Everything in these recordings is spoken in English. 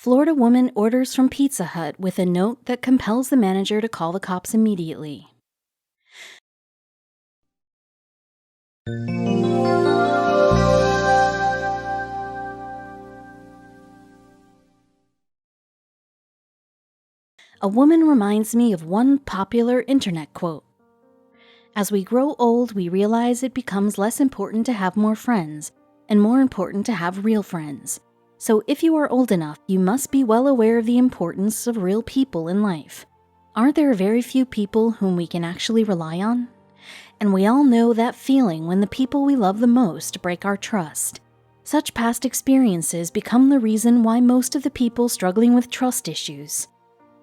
Florida woman orders from Pizza Hut with a note that compels the manager to call the cops immediately. A woman reminds me of one popular internet quote. As we grow old, we realize it becomes less important to have more friends, and more important to have real friends. So if you are old enough, you must be well aware of the importance of real people in life. Aren't there very few people whom we can actually rely on? And we all know that feeling when the people we love the most break our trust. Such past experiences become the reason why most of the people struggling with trust issues.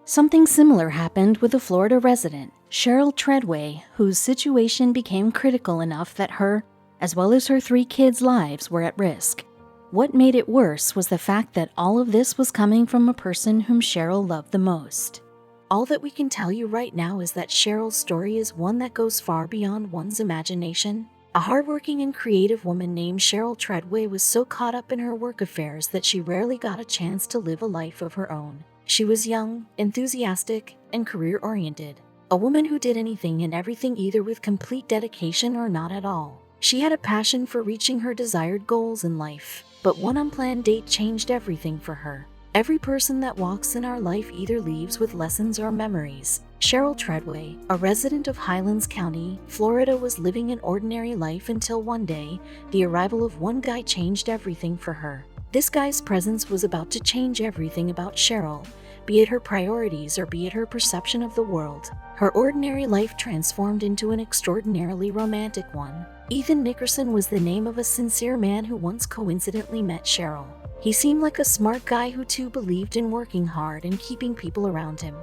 Something similar happened with a Florida resident, Cheryl Treadway, whose situation became critical enough that her, as well as her 3 kids' lives, were at risk. What made it worse was the fact that all of this was coming from a person whom Cheryl loved the most. All that we can tell you right now is that Cheryl's story is one that goes far beyond one's imagination. A hardworking and creative woman named Cheryl Treadway was so caught up in her work affairs that she rarely got a chance to live a life of her own. She was young, enthusiastic, and career-oriented. A woman who did anything and everything either with complete dedication or not at all. She had a passion for reaching her desired goals in life, but one unplanned date changed everything for her. Every person that walks in our life either leaves with lessons or memories. Cheryl Treadway, a resident of Highlands County, Florida, was living an ordinary life until one day, the arrival of one guy changed everything for her. This guy's presence was about to change everything about Cheryl, be it her priorities or be it her perception of the world. Her ordinary life transformed into an extraordinarily romantic one. Ethan Nickerson was the name of a sincere man who once coincidentally met Cheryl. He seemed like a smart guy who too believed in working hard and keeping people around him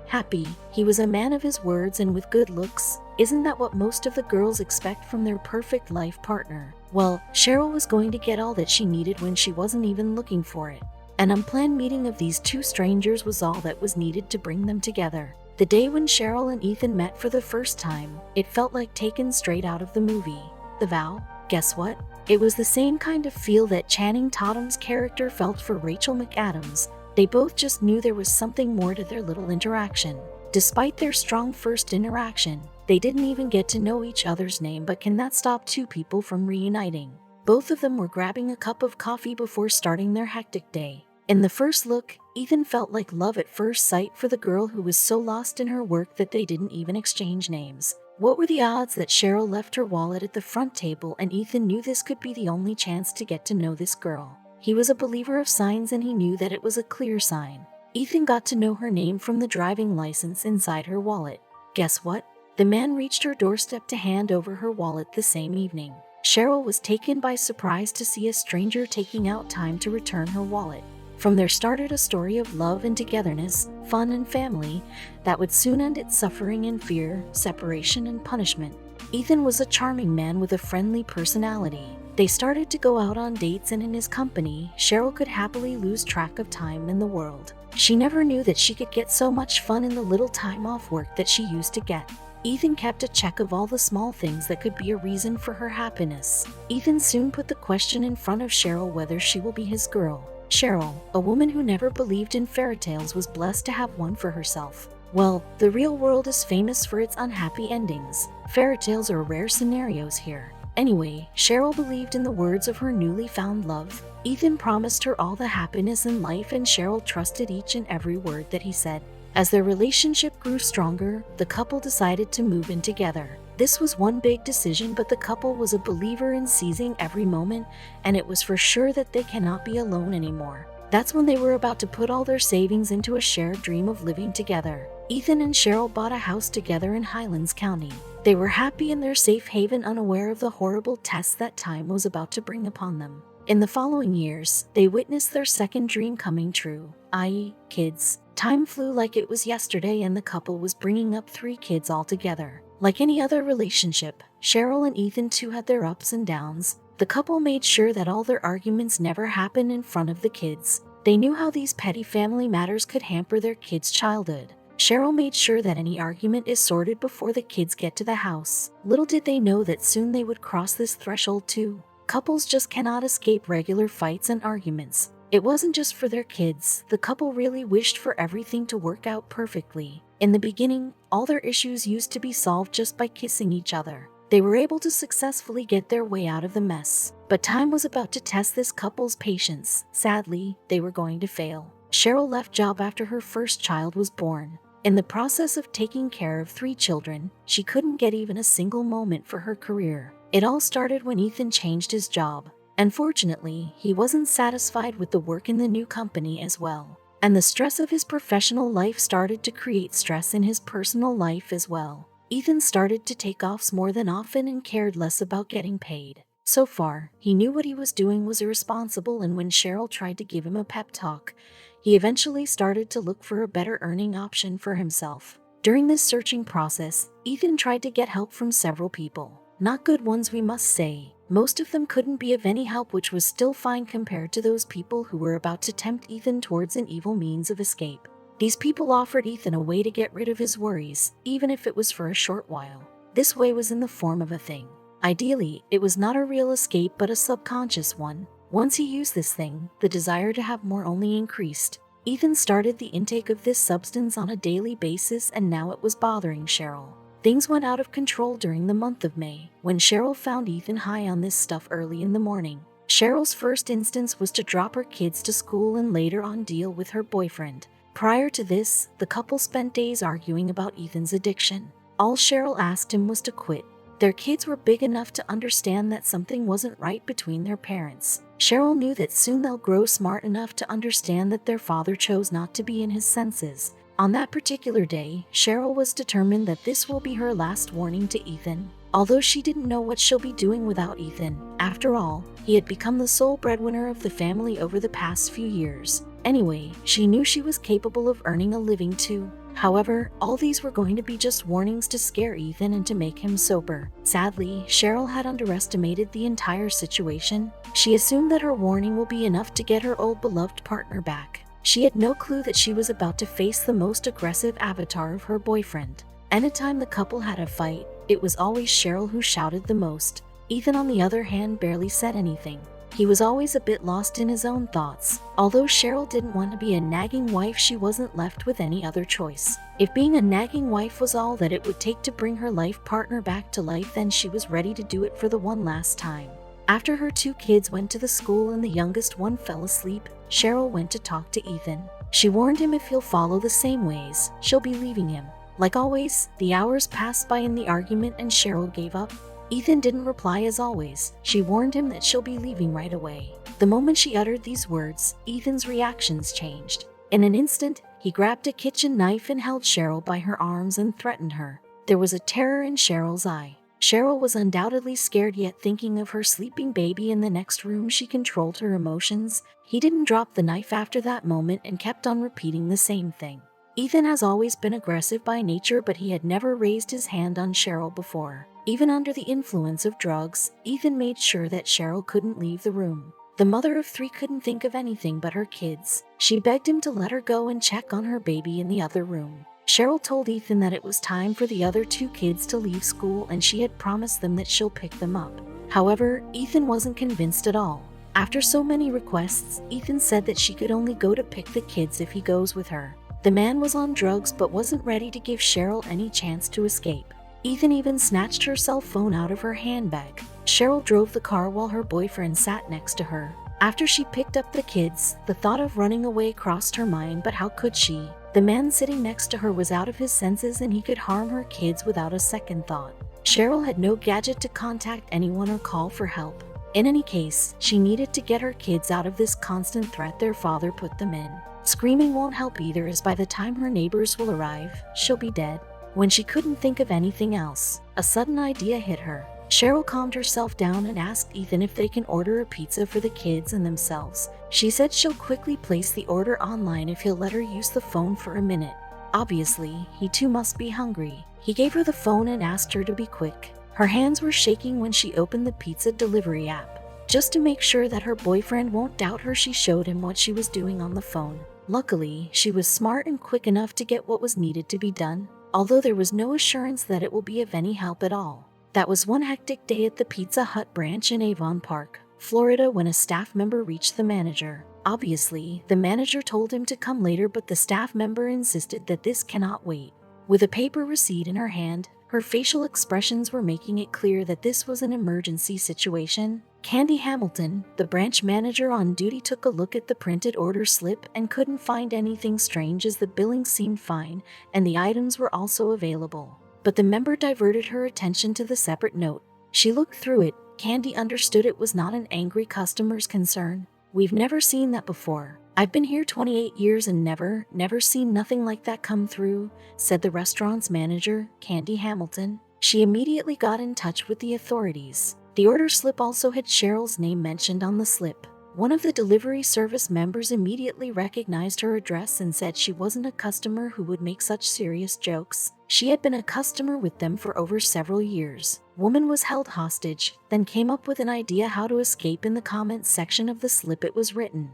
happy. He was a man of his words and with good looks. Isn't that what most of the girls expect from their perfect life partner? Well, Cheryl was going to get all that she needed when she wasn't even looking for it. An unplanned meeting of these 2 strangers was all that was needed to bring them together. The day when Cheryl and Ethan met for the first time, it felt like taken straight out of the movie, The Vow. Guess what? It was the same kind of feel that Channing Tatum's character felt for Rachel McAdams. They both just knew there was something more to their little interaction. Despite their strong first interaction, they didn't even get to know each other's name, but can that stop 2 people from reuniting? Both of them were grabbing a cup of coffee before starting their hectic day. In the first look, Ethan felt like love at first sight for the girl who was so lost in her work that they didn't even exchange names. What were the odds that Cheryl left her wallet at the front table and Ethan knew this could be the only chance to get to know this girl? He was a believer of signs and he knew that it was a clear sign. Ethan got to know her name from the driving license inside her wallet. Guess what? The man reached her doorstep to hand over her wallet the same evening. Cheryl was taken by surprise to see a stranger taking out time to return her wallet. From there started a story of love and togetherness, fun and family, that would soon end its suffering and fear, separation and punishment. Ethan was a charming man with a friendly personality. They started to go out on dates, and in his company, Cheryl could happily lose track of time in the world. She never knew that she could get so much fun in the little time off work that she used to get. Ethan kept a check of all the small things that could be a reason for her happiness. Ethan soon put the question in front of Cheryl whether she will be his girl. Cheryl, a woman who never believed in fairy tales, was blessed to have one for herself. Well, the real world is famous for its unhappy endings. Fairy tales are rare scenarios here. Anyway, Cheryl believed in the words of her newly found love. Ethan promised her all the happiness in life, and Cheryl trusted each and every word that he said. As their relationship grew stronger, the couple decided to move in together. This was one big decision, but the couple was a believer in seizing every moment, and it was for sure that they cannot be alone anymore. That's when they were about to put all their savings into a shared dream of living together. Ethan and Cheryl bought a house together in Highlands County. They were happy in their safe haven, unaware of the horrible tests that time was about to bring upon them. In the following years, they witnessed their second dream coming true, i.e., kids. Time flew like it was yesterday, and the couple was bringing up 3 kids altogether. Like any other relationship, Cheryl and Ethan too had their ups and downs. The couple made sure that all their arguments never happened in front of the kids. They knew how these petty family matters could hamper their kids' childhood. Cheryl made sure that any argument is sorted before the kids get to the house. Little did they know that soon they would cross this threshold too. Couples just cannot escape regular fights and arguments. It wasn't just for their kids, the couple really wished for everything to work out perfectly. In the beginning, all their issues used to be solved just by kissing each other. They were able to successfully get their way out of the mess. But time was about to test this couple's patience. Sadly, they were going to fail. Cheryl left job after her first child was born. In the process of taking care of 3 children, she couldn't get even a single moment for her career. It all started when Ethan changed his job. Unfortunately, he wasn't satisfied with the work in the new company as well. And the stress of his professional life started to create stress in his personal life as well. Ethan started to take offs more than often and cared less about getting paid. So far, he knew what he was doing was irresponsible, and when Cheryl tried to give him a pep talk, he eventually started to look for a better earning option for himself. During this searching process, Ethan tried to get help from several people. Not good ones, we must say. Most of them couldn't be of any help, which was still fine compared to those people who were about to tempt Ethan towards an evil means of escape. These people offered Ethan a way to get rid of his worries, even if it was for a short while. This way was in the form of a thing. Ideally, it was not a real escape but a subconscious one. Once he used this thing, the desire to have more only increased. Ethan started the intake of this substance on a daily basis, and now it was bothering Cheryl. Things went out of control during the month of May, when Cheryl found Ethan high on this stuff early in the morning. Cheryl's first instance was to drop her kids to school and later on deal with her boyfriend. Prior to this, the couple spent days arguing about Ethan's addiction. All Cheryl asked him was to quit. Their kids were big enough to understand that something wasn't right between their parents. Cheryl knew that soon they'll grow smart enough to understand that their father chose not to be in his senses. On that particular day, Cheryl was determined that this will be her last warning to Ethan. Although she didn't know what she'll be doing without Ethan. After all, he had become the sole breadwinner of the family over the past few years. Anyway, she knew she was capable of earning a living too. However, all these were going to be just warnings to scare Ethan and to make him sober. Sadly, Cheryl had underestimated the entire situation. She assumed that her warning will be enough to get her old beloved partner back. She had no clue that she was about to face the most aggressive avatar of her boyfriend. Anytime the couple had a fight, it was always Cheryl who shouted the most. Ethan, on the other hand, barely said anything. He was always a bit lost in his own thoughts. Although Cheryl didn't want to be a nagging wife, she wasn't left with any other choice. If being a nagging wife was all that it would take to bring her life partner back to life, then she was ready to do it for the one last time. After her 2 kids went to the school and the youngest one fell asleep, Cheryl went to talk to Ethan. She warned him if he'll follow the same ways, she'll be leaving him. Like always, the hours passed by in the argument and Cheryl gave up. Ethan didn't reply as always. She warned him that she'll be leaving right away. The moment she uttered these words, Ethan's reactions changed. In an instant, he grabbed a kitchen knife and held Cheryl by her arms and threatened her. There was a terror in Cheryl's eye. Cheryl was undoubtedly scared, yet thinking of her sleeping baby in the next room, she controlled her emotions. He didn't drop the knife after that moment and kept on repeating the same thing. Ethan has always been aggressive by nature, but he had never raised his hand on Cheryl before. Even under the influence of drugs, Ethan made sure that Cheryl couldn't leave the room. The mother of 3 couldn't think of anything but her kids. She begged him to let her go and check on her baby in the other room. Cheryl told Ethan that it was time for the other 2 kids to leave school and she had promised them that she'll pick them up. However, Ethan wasn't convinced at all. After so many requests, Ethan said that she could only go to pick the kids if he goes with her. The man was on drugs but wasn't ready to give Cheryl any chance to escape. Ethan even snatched her cell phone out of her handbag. Cheryl drove the car while her boyfriend sat next to her. After she picked up the kids, the thought of running away crossed her mind, but how could she? The man sitting next to her was out of his senses and he could harm her kids without a second thought. Cheryl had no gadget to contact anyone or call for help. In any case, she needed to get her kids out of this constant threat their father put them in. Screaming won't help either, as by the time her neighbors will arrive, she'll be dead. When she couldn't think of anything else, a sudden idea hit her. Cheryl calmed herself down and asked Ethan if they can order a pizza for the kids and themselves. She said she'll quickly place the order online if he'll let her use the phone for a minute. Obviously, he too must be hungry. He gave her the phone and asked her to be quick. Her hands were shaking when she opened the pizza delivery app. Just to make sure that her boyfriend won't doubt her, she showed him what she was doing on the phone. Luckily, she was smart and quick enough to get what was needed to be done, although there was no assurance that it will be of any help at all. That was one hectic day at the Pizza Hut branch in Avon Park, Florida, when a staff member reached the manager. Obviously, the manager told him to come later, but the staff member insisted that this cannot wait. With a paper receipt in her hand, her facial expressions were making it clear that this was an emergency situation. Candy Hamilton, the branch manager on duty, took a look at the printed order slip and couldn't find anything strange, as the billing seemed fine and the items were also available. But the member diverted her attention to the separate note. She looked through it. Candy understood it was not an angry customer's concern. "We've never seen that before. I've been here 28 years and never seen nothing like that come through," said the restaurant's manager, Candy Hamilton. She immediately got in touch with the authorities. The order slip also had Cheryl's name mentioned on the slip. One of the delivery service members immediately recognized her address and said she wasn't a customer who would make such serious jokes. She had been a customer with them for over several years. Woman was held hostage, then came up with an idea how to escape. In the comments section of the slip it was written,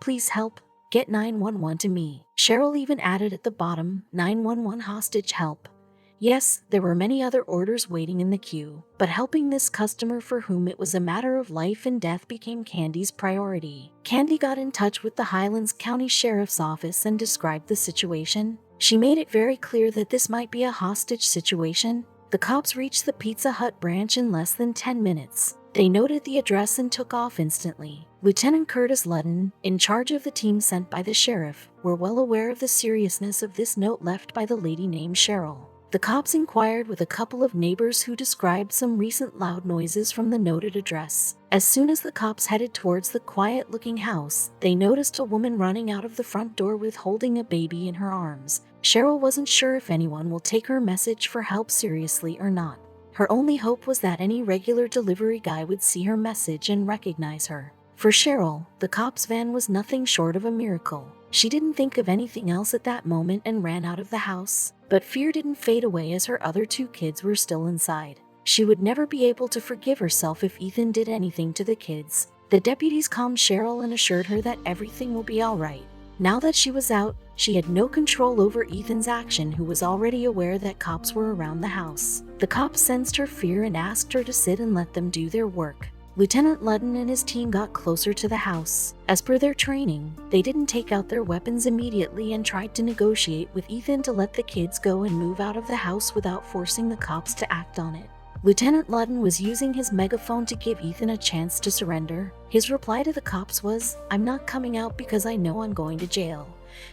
"Please help, get 911 to me." Cheryl even added at the bottom, "911 hostage help." Yes, there were many other orders waiting in the queue, but helping this customer for whom it was a matter of life and death became Candy's priority. Candy got in touch with the Highlands County Sheriff's Office and described the situation. She made it very clear that this might be a hostage situation. The cops reached the Pizza Hut branch in less than 10 minutes. They noted the address and took off instantly. Lieutenant Curtis Ludden, in charge of the team sent by the sheriff, were well aware of the seriousness of this note left by the lady named Cheryl. The cops inquired with a couple of neighbors who described some recent loud noises from the noted address. As soon as the cops headed towards the quiet-looking house, they noticed a woman running out of the front door with holding a baby in her arms. Cheryl wasn't sure if anyone will take her message for help seriously or not. Her only hope was that any regular delivery guy would see her message and recognize her. For Cheryl, the cops' van was nothing short of a miracle. She didn't think of anything else at that moment and ran out of the house. But fear didn't fade away as her other 2 kids were still inside. She would never be able to forgive herself if Ethan did anything to the kids. The deputies calmed Cheryl and assured her that everything will be all right. Now that she was out, she had no control over Ethan's action, who was already aware that cops were around the house. The cops sensed her fear and asked her to sit and let them do their work. Lieutenant Ludden and his team got closer to the house. As per their training, they didn't take out their weapons immediately and tried to negotiate with Ethan to let the kids go and move out of the house without forcing the cops to act on it. Lieutenant Ludden was using his megaphone to give Ethan a chance to surrender. His reply to the cops was, "I'm not coming out because I know I'm going to jail."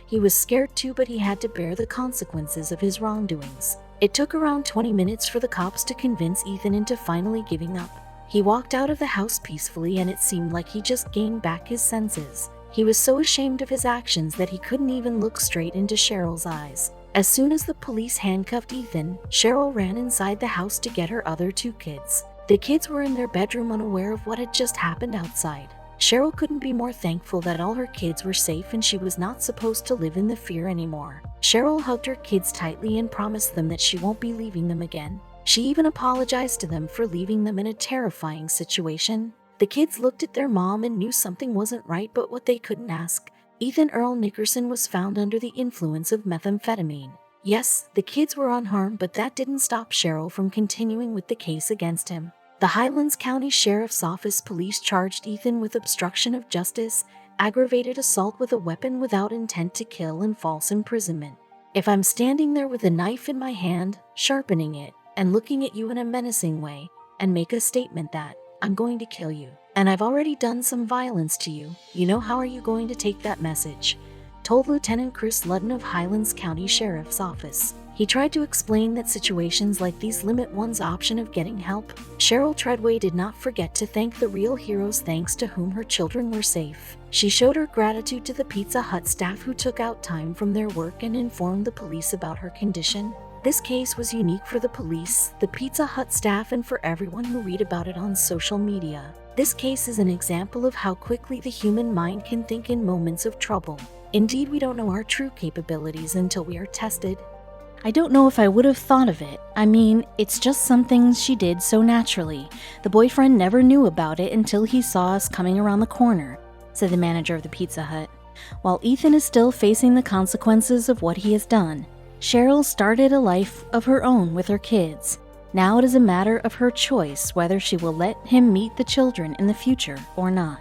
He was scared too, but he had to bear the consequences of his wrongdoings. It took around 20 minutes for the cops to convince Ethan into finally giving up. He walked out of the house peacefully, and it seemed like he just gained back his senses. He was so ashamed of his actions that he couldn't even look straight into Cheryl's eyes. As soon as the police handcuffed Ethan, Cheryl ran inside the house to get her other 2 kids. The kids were in their bedroom unaware of what had just happened outside. Cheryl couldn't be more thankful that all her kids were safe and she was not supposed to live in the fear anymore. Cheryl hugged her kids tightly and promised them that she won't be leaving them again. She even apologized to them for leaving them in a terrifying situation. The kids looked at their mom and knew something wasn't right, but what they couldn't ask. Ethan Earl Nickerson was found under the influence of methamphetamine. Yes, the kids were unharmed, but that didn't stop Cheryl from continuing with the case against him. The Highlands County Sheriff's Office police charged Ethan with obstruction of justice, aggravated assault with a weapon without intent to kill, and false imprisonment. "If I'm standing there with a knife in my hand, sharpening it, and looking at you in a menacing way, and make a statement that I'm going to kill you, and I've already done some violence to you, how are you going to take that message?" told Lieutenant Chris Ludden of Highlands County Sheriff's Office. He tried to explain that situations like these limit one's option of getting help. Cheryl Treadway did not forget to thank the real heroes thanks to whom her children were safe. She showed her gratitude to the Pizza Hut staff who took out time from their work and informed the police about her condition. This case was unique for the police, the Pizza Hut staff, and for everyone who read about it on social media. This case is an example of how quickly the human mind can think in moments of trouble. Indeed, we don't know our true capabilities until we are tested. I don't know if I would have thought of it. I mean, it's just some things she did so naturally. The boyfriend never knew about it until he saw us coming around the corner, said the manager of the Pizza Hut. While Ethan is still facing the consequences of what he has done, Cheryl started a life of her own with her kids. Now it is a matter of her choice whether she will let him meet the children in the future or not.